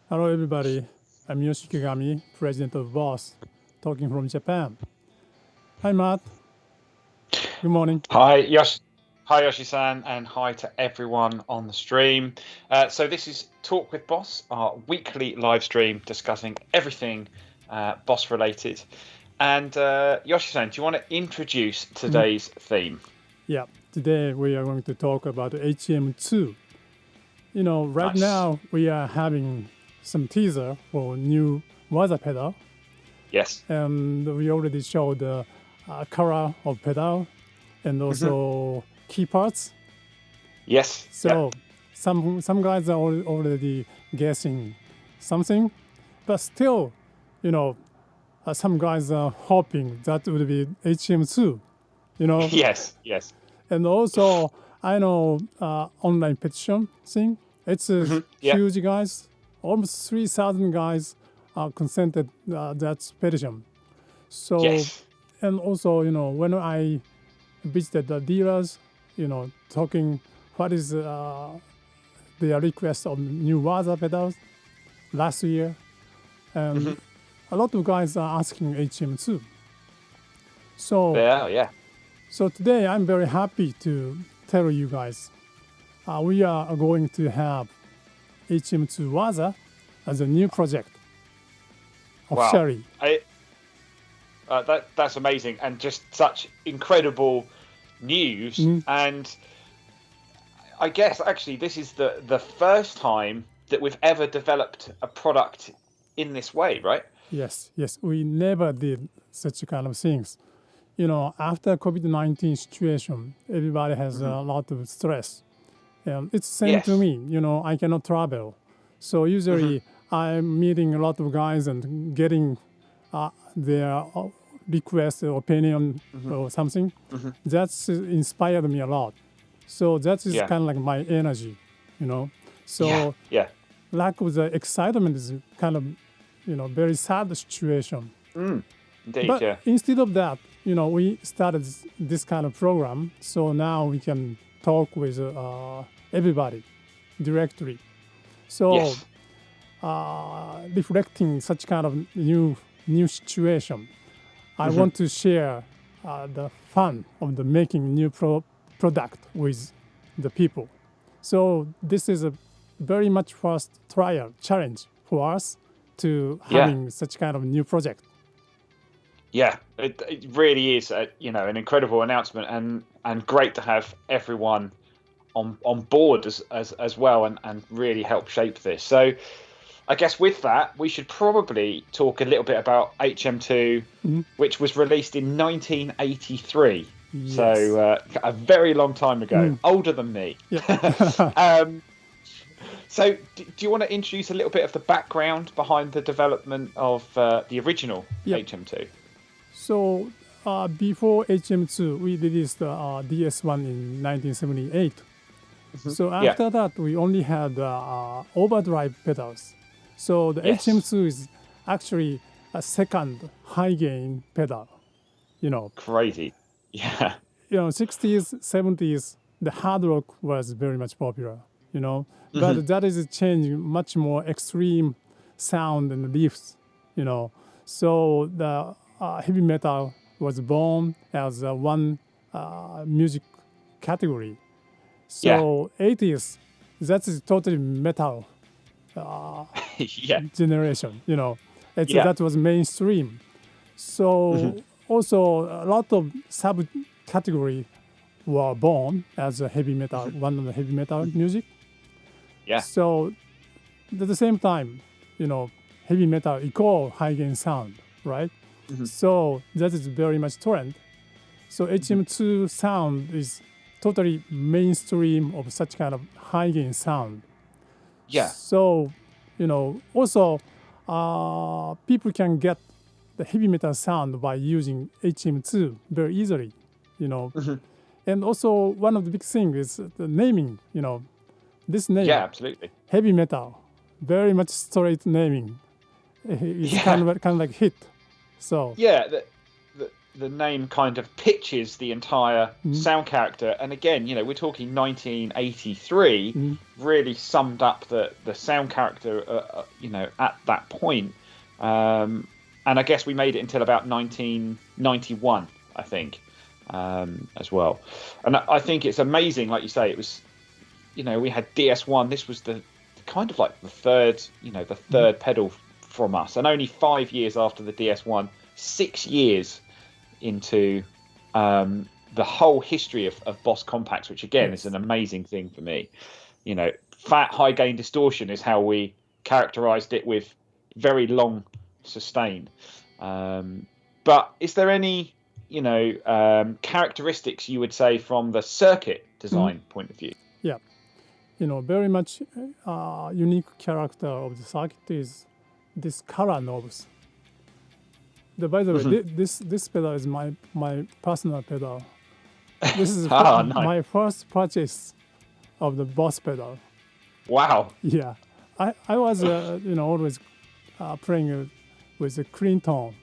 Hello, everybody. I'm Yoshiki Kagami, president of Boss, talking from Japan. Hi, Matt. Good morning. Hi Yoshi-san, and hi to everyone on the stream. So this is Talk with Boss, our weekly live stream discussing everything boss related. And Yoshi-san, do you want to introduce today's theme? Yeah, today we are going to talk about HM-2. Right Nice. now we are having some teaser for new waza pedal, Yes. and we already showed the color of pedal and also key parts. Yes. So some guys are already guessing something, but still, some guys are hoping that would be HM2, Yes. Yes. And also, I know online petition thing. It's a Yeah. huge, guys. Almost 3,000 guys consented that petition. So, Yes. and also, when I visited the dealers, talking what is their request of new waza pedals last year, and a lot of guys are asking HM2. So, Yeah. so today I'm very happy to tell you guys we are going to have HM2 waza as a new project officially. Wow. That's amazing, and just such incredible news. And I guess actually this is the first time that we've ever developed a product in this way, right? Yes, we never did such kind of things. After COVID-19 situation, everybody has a lot of stress. And it's the same to me, I cannot travel. So usually I'm meeting a lot of guys and getting their request or opinion or something. That's inspired me a lot. So that is kind of like my energy, So lack of the excitement is kind of, very sad situation. Indeed, But instead of that, we started this kind of program. So now we can talk with everybody directly. So reflecting such kind of new situation, I want to share the fun of the making new product with the people. So this is a very much first trial challenge for us to having such kind of new project. Yeah, it really is, an incredible announcement, and great to have everyone on board as well, and really help shape this. So, I guess with that, we should probably talk a little bit about HM2, which was released in 1983. Yes. So a very long time ago, older than me. So, do you want to introduce a little bit of the background behind the development of the original HM2? So, before HM2, we released DS1 in 1978. So after that, we only had overdrive pedals. So the HM2 is actually a second high gain pedal. Crazy. Yeah. 60s, 70s, the hard rock was very much popular. But that is changing much more extreme sound and riffs. So the heavy metal was born as one music category. So 80s, that is totally metal generation. That was mainstream. So also a lot of subcategory were born as a heavy metal, one of the heavy metal music. So at the same time, heavy metal equal high gain sound, right? So that is very much trend. So HM2 sound is totally mainstream of such kind of high gain sound. So, also people can get the heavy metal sound by using HM2 very easily, And also one of the big things is the naming, this name. Yeah, absolutely. Heavy metal, very much straight naming. It's kind of like hit. So the name kind of pitches the entire sound character. And again, we're talking 1983, really summed up the sound character, at that point. And I guess we made it until about 1991, I think, as well. And I think it's amazing, like you say, it was, we had DS1. This was the kind of like the third pedal from us. And only 5 years after the DS1, 6 years into the whole history of Boss Compacts, which again is an amazing thing for me. Fat high gain distortion is how we characterized it, with very long sustain. But is there any characteristics you would say from the circuit design point of view? Yeah, very much unique character of the circuit is this color knobs. By the way, this pedal is my personal pedal. This is nice. My first purchase of the Boss pedal. Wow. Yeah, I was always playing with a clean tone,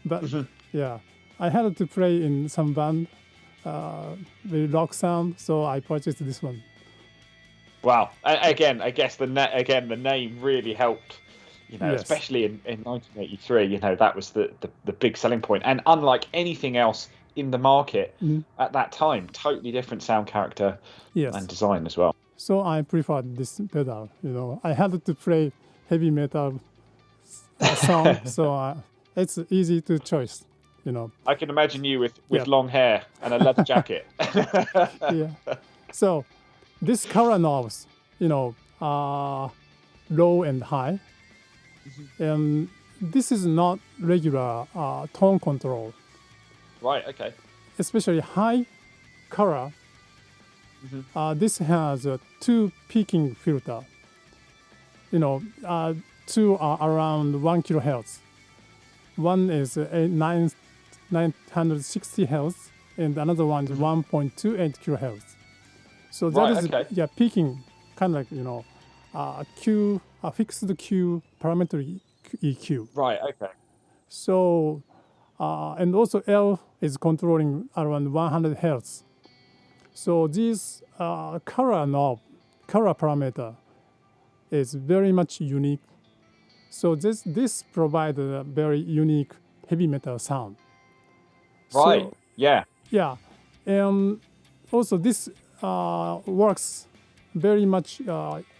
but yeah, I had to play in some band, the rock sound, so I purchased this one. Wow. Again, I guess the name really helped. Yes. Especially in 1983, that was the big selling point. And unlike anything else in the market at that time, totally different sound character and design as well. So I preferred this pedal. I had to play heavy metal song, so it's easy to choice. I can imagine you with long hair and a leather jacket. Yeah. So this color knobs, are low and high. And this is not regular tone control. Right, okay. Especially high color. This has a 2 peaking filter. Two are around 1 kilohertz. One is 960 hertz, and another one is 1.28 kilohertz. So that is peaking, kind of like a fixed Q parametric EQ. Right. Okay. So and also L is controlling around 100 hertz. So this color parameter is very much unique. So this provides a very unique heavy metal sound. Right. So, yeah. Yeah, and also this works very much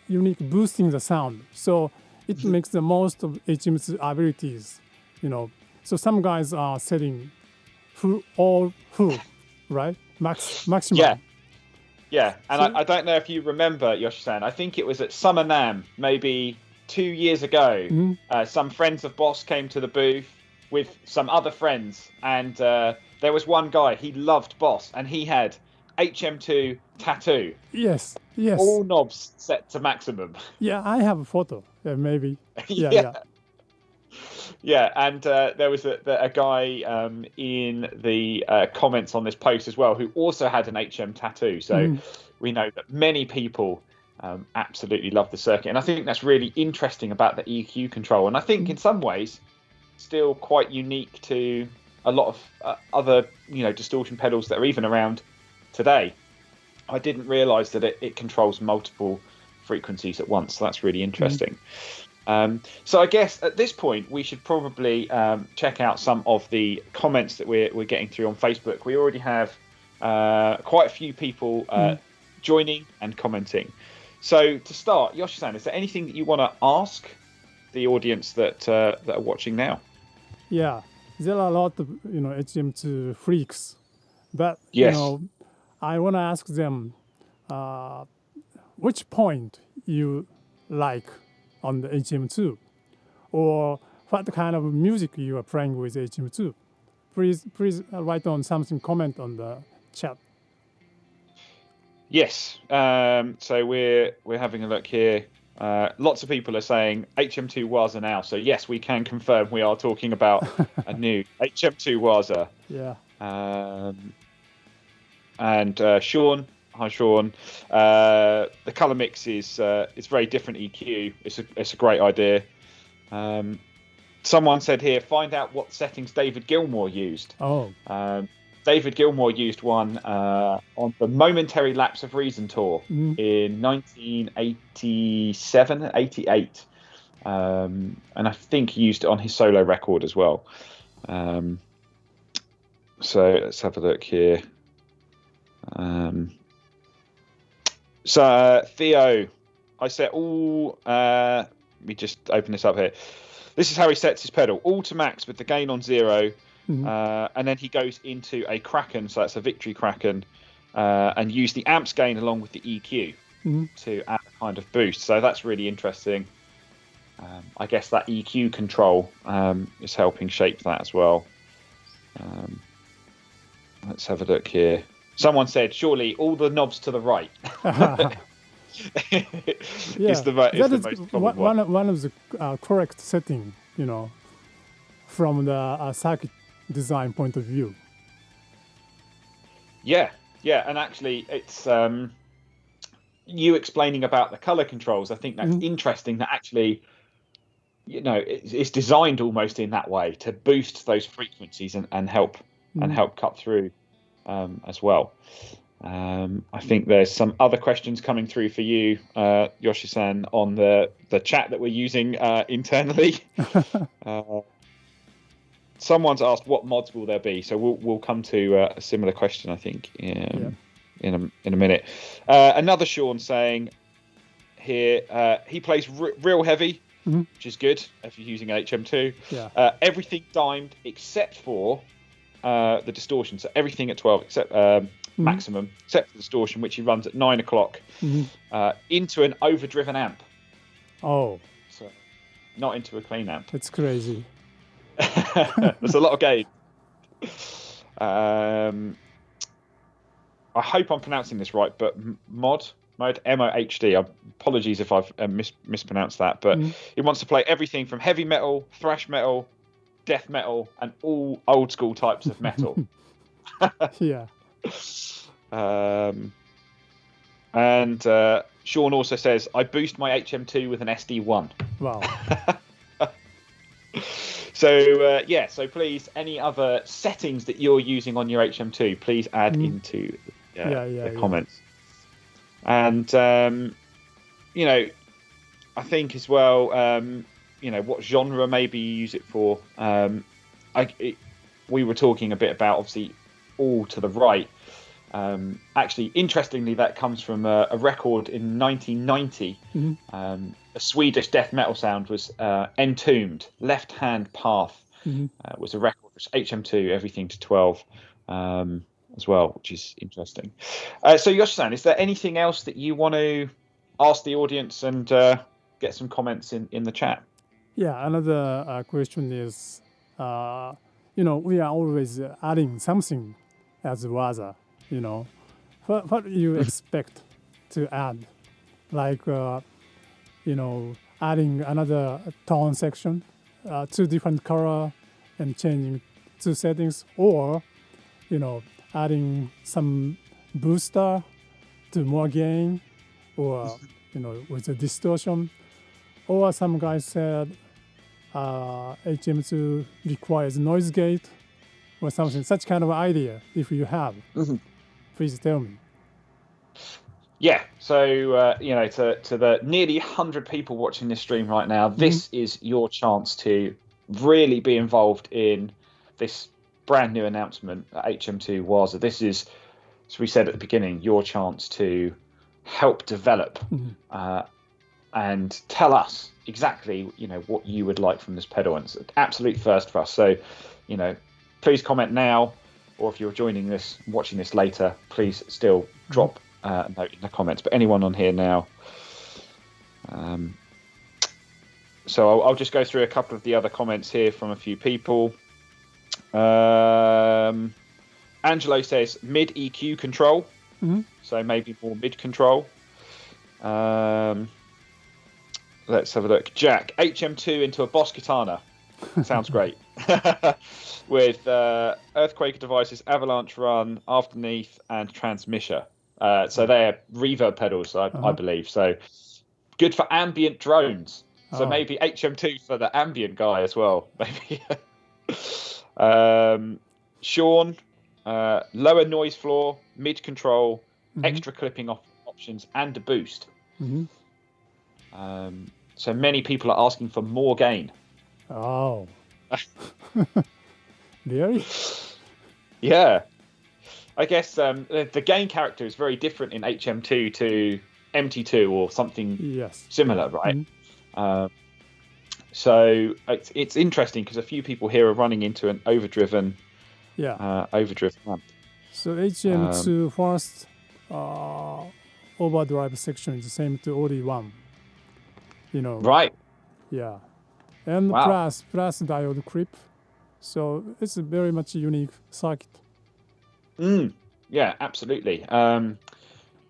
unique, boosting the sound. So it makes the most of HM2 abilities. So some guys are setting full, right? Maximum. Yeah. Yeah, and so, I don't know if you remember, Yoshi-san, I think it was at Summer NAMM, maybe 2 years ago. Some friends of Boss came to the booth with some other friends, and there was one guy, he loved Boss, and he had HM2 tattoo. Yes. All knobs set to maximum. Yeah, I have a photo, maybe. Yeah. Yeah, and there was a guy in the comments on this post as well who also had an HM tattoo. So we know that many people absolutely love the circuit. And I think that's really interesting about the EQ control. And I think in some ways still quite unique to a lot of other distortion pedals that are even around today. I didn't realise that it controls multiple frequencies at once. So that's really interesting. So I guess at this point we should probably check out some of the comments that we're getting through on Facebook. We already have quite a few people joining and commenting. So to start, Yoshi-san, is there anything that you want to ask the audience that are watching now? Yeah, there are a lot of HM2 freaks, but I want to ask them which point you like on the HM2, or what kind of music you are playing with HM2. Please write on something, comment on the chat. Yes, so we're having a look here. Lots of people are saying HM2 Waza now. So yes, we can confirm we are talking about a new HM2 Waza. Yeah. And Sean, hi Sean. The color mix is very different EQ. It's a great idea. Someone said here, find out what settings David Gilmour used. Oh. David Gilmour used one on the Momentary Lapse of Reason tour in 1987, 88. And I think he used it on his solo record as well. So let's have a look here. So Theo, I set all. Let me just open this up here. This is how he sets his pedal: all to max with the gain on 0, and then he goes into a Kraken, so that's a Victory Kraken, and use the amps gain along with the EQ to add a kind of boost. So that's really interesting. I guess that EQ control is helping shape that as well. Let's have a look here. Someone said, surely all the knobs to the right. Is the most common one of the correct setting, from the circuit design point of view. Yeah, and actually it's you explaining about the color controls. I think that's interesting that actually, it's designed almost in that way to boost those frequencies and help cut through as well. I think there's some other questions coming through for you, Yoshi-san, on the chat that we're using internally. Someone's asked what mods will there be, so we'll come to a similar question, I think, in a minute. Another Sean saying here, he plays real heavy, which is good if you're using an HM2. Yeah. Everything dimed except for the distortion, so everything at 12 except maximum, except for the distortion, which he runs at 9 o'clock into an overdriven amp. Oh, so not into a clean amp. It's crazy. There's a lot of gain. I hope I'm pronouncing this right, but mode MOHD. Apologies if I've mispronounced that, but he wants to play everything from heavy metal, thrash metal, death metal, and all old school types of metal. Yeah. And Sean also says, I boost my HM2 with an SD1. Wow. So so please, any other settings that you're using on your HM2, please add into the comments. And I think as well, what genre maybe you use it for. We were talking a bit about, obviously, all to the right. Actually, interestingly, that comes from a record in 1990. A Swedish death metal sound was Entombed. Left Hand Path was a record, which HM2, everything to 12 as well, which is interesting. So Yoshi-san, is there anything else that you want to ask the audience and get some comments in the chat? Yeah, another question is, we are always adding something as waza, What do you expect to add? Like, adding another tone section, 2 different color and changing 2 settings, or, adding some booster to more gain, or, with a distortion. Or some guys said HM2 requires noise gate or something, such kind of idea, if you have. Please tell me. Yeah, so, to the nearly 100 people watching this stream right now, this is your chance to really be involved in this brand new announcement at HM2 Waza. This is, as we said at the beginning, your chance to help develop and tell us exactly, what you would like from this pedal. And it's an absolute first for us. So, please comment now, or if you're watching this later, please still drop a note in the comments. But anyone on here now. So I'll just go through a couple of the other comments here from a few people. Angelo says mid EQ control, so maybe more mid control. Let's have a look. Jack, HM2 into a Boss Katana. Sounds great. With Earthquaker devices, Avalanche Run, Afterneath, and Transmisher. So they're reverb pedals, I believe. So good for ambient drones. So maybe HM2 for the ambient guy as well. Maybe. Sean, lower noise floor, mid control, extra clipping options, and a boost. So many people are asking for more gain. Oh. Really? Yeah. I guess the gain character is very different in HM2 to MT2 or something similar, right? So it's interesting because a few people here are running into an overdriven amp. So HM2 first overdrive section is the same to OD1, Right. Yeah. And plus diode clip. So it's a very much unique circuit. Yeah, absolutely.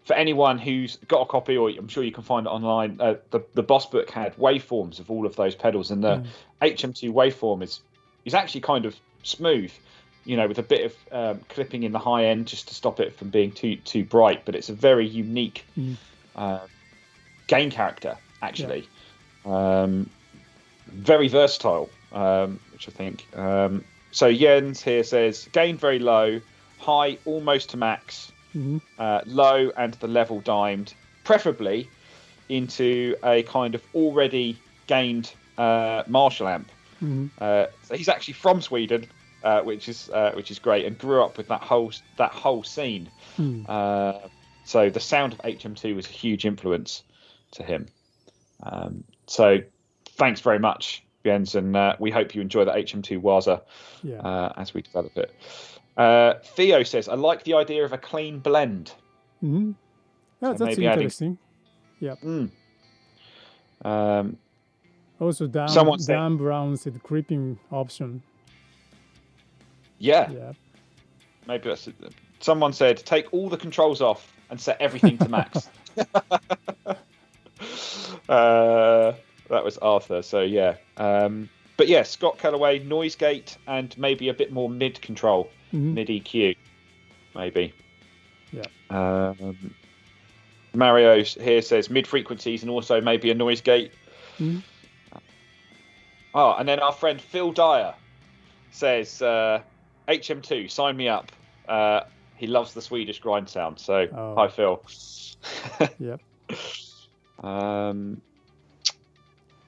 For anyone who's got a copy, or I'm sure you can find it online, the Boss book had waveforms of all of those pedals, and the HM2 waveform is actually kind of smooth, with a bit of clipping in the high end just to stop it from being too bright. But it's a very unique gain character, actually. Very versatile, which I think. So Jens here says gain very low, high almost to max. Low and the level dimed, preferably into a kind of already gained Marshall amp. So he's actually from Sweden, which is great, and grew up with that whole scene. So the sound of HM2 was a huge influence to him. So thanks very much, Jens, and we hope you enjoy the HM2 Waza as we develop it. Theo says, I like the idea of a clean blend. Yeah, so that's interesting. Also, Dan Brown said creeping option. Yeah. Maybe that's it. Someone said, take all the controls off and set everything to max. That was Arthur. So, yeah. But yeah, Scott Calloway, noise gate, and maybe a bit more mid control, mid EQ, maybe. Yeah. Mario here says mid frequencies and also maybe a noise gate. Oh, and then our friend Phil Dyer says HM2, sign me up. He loves the Swedish grind sound. So hi, Phil. Yep.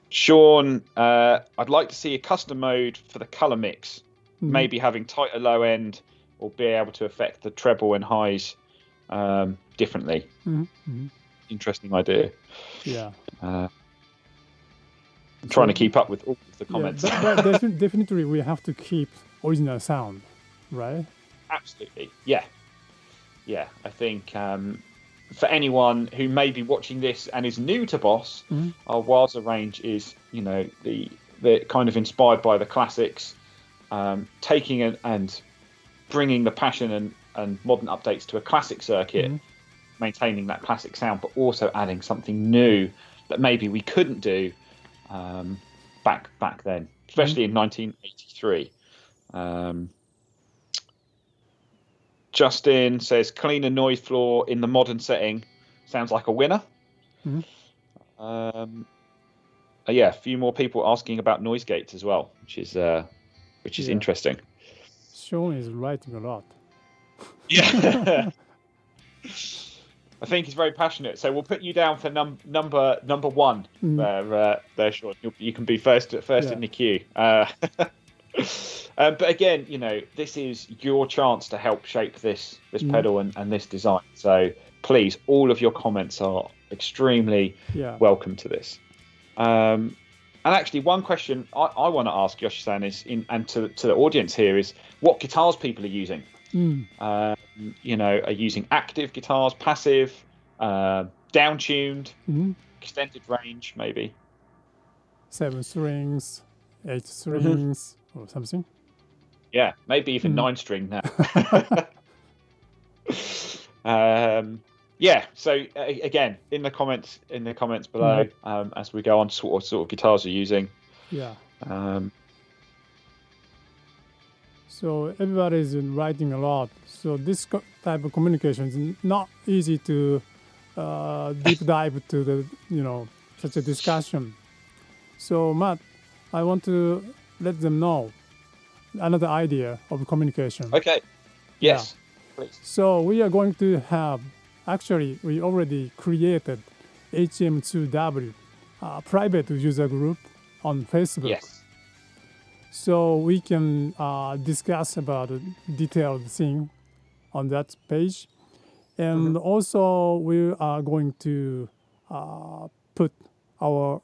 Sean, I'd like to see a custom mode for the color mix, maybe having tighter low end or be able to affect the treble and highs differently. Interesting idea. Yeah. I'm trying to keep up with all of the comments. But definitely we have to keep original sound, right? Absolutely. Yeah. I think for anyone who may be watching this and is new to Boss, our Waza range is, the kind of inspired by the classics, taking it and bringing the passion and modern updates to a classic circuit, maintaining that classic sound, but also adding something new that maybe we couldn't do back then, especially in 1983. Justin says cleaner noise floor in the modern setting sounds like a winner. A few more people asking about noise gates as well, which is interesting. Sean is writing a lot. Yeah. I think he's very passionate, so we'll put you down for number one there, Sean. You can be first in the queue. But again, this is your chance to help shape this pedal and this design. So please, all of your comments are extremely welcome to this. And actually, one question I want to ask Yoshi-san is, and to the audience here, is what guitars people are using. Are using active guitars, passive, down-tuned, extended range, maybe 7 strings, 8 strings, or something. Yeah, maybe even 9-string now. So again, in the comments below, as we go on, what sort of guitars you're using. Yeah. So everybody is writing a lot. So this type of communication is not easy to deep dive to the such a discussion. So Matt, I want to let them know another idea of communication. Okay. Yes. Please. So we are going to have, actually, we already created HM2W, private user group on Facebook. Yes. So we can discuss about a detailed thing on that page. And also we are going to put our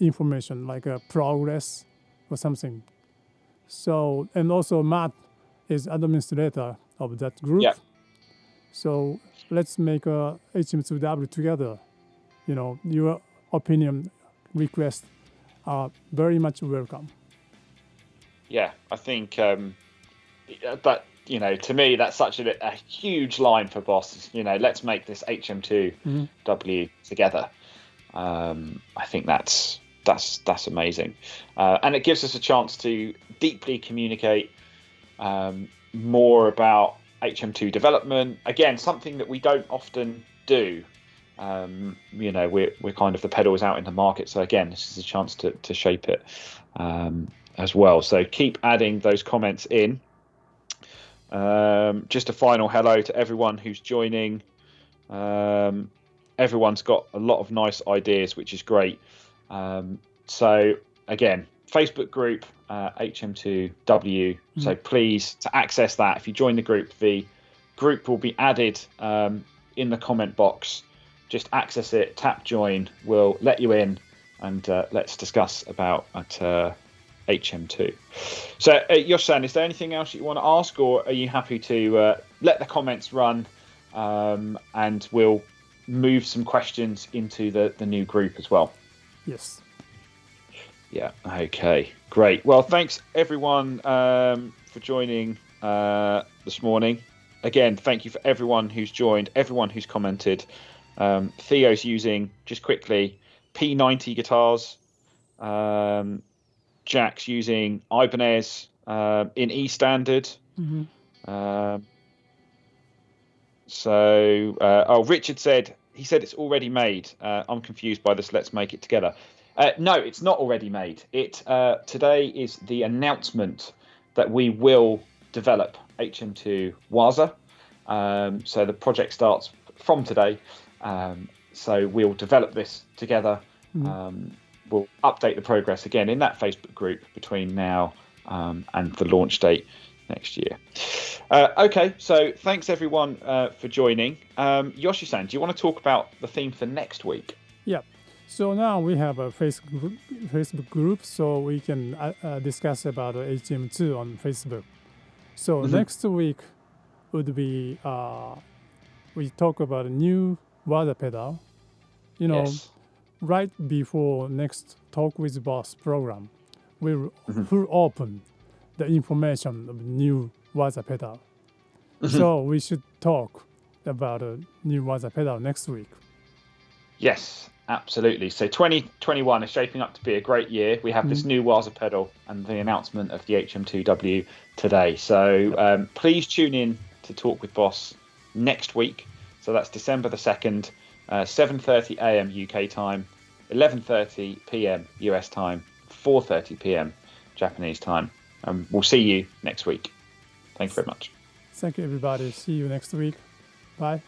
information like a progress or something. So, and also Matt is administrator of that group. Yeah. So let's make a HM2W together. You know, your opinion, requests are very much welcome. Yeah, I think that, you know, to me, that's such a huge line for Boss. You know, let's make this HM2W together. I think that's amazing, and it gives us a chance to deeply communicate more about HM2 development. Again, something that we don't often do. You know, we're kind of the pedals out in the market. So again, this is a chance to shape it as well. So keep adding those comments in. Just a final hello to everyone who's joining. Everyone's got a lot of nice ideas, which is great. So again, Facebook group HM2W. So please, to access that, if you join the group will be added in the comment box. Just access it, tap join, we'll let you in, and let's discuss about HM2. So Yosh-san, is there anything else you want to ask, or are you happy to let the comments run, and we'll move some questions into the new group as well? Yes. Yeah, okay, great. Well, thanks everyone for joining this morning. Again, thank you for everyone who's joined, everyone who's commented. Theo's using, just quickly, P90 guitars. Jack's using Ibanez in E standard. Richard said, he said it's already made. I'm confused by this. Let's make it together. No, it's not already made. Today is the announcement that we will develop HM2 Waza. So the project starts from today. So we'll develop this together. We'll update the progress again in that Facebook group between now and the launch date next year. Okay, so thanks everyone for joining. Yoshi-san, do you want to talk about the theme for next week? Yeah. So now we have a Facebook group, so we can discuss about HM2 on Facebook. So next week would be we talk about a new water pedal. You know, right before next Talk with Boss program, we'll open the information of new water pedal. So we should talk about a new water pedal next week. Yes, absolutely. So 2021 is shaping up to be a great year. We have this new Waza pedal and the announcement of the HM2W today. So please tune in to Talk with Boss next week. So that's December the 2nd, 7:30 a.m. UK time, 11:30 p.m. US time, 4:30 p.m. Japanese time. We'll see you next week. Thank you very much. Thank you, everybody. See you next week. Bye.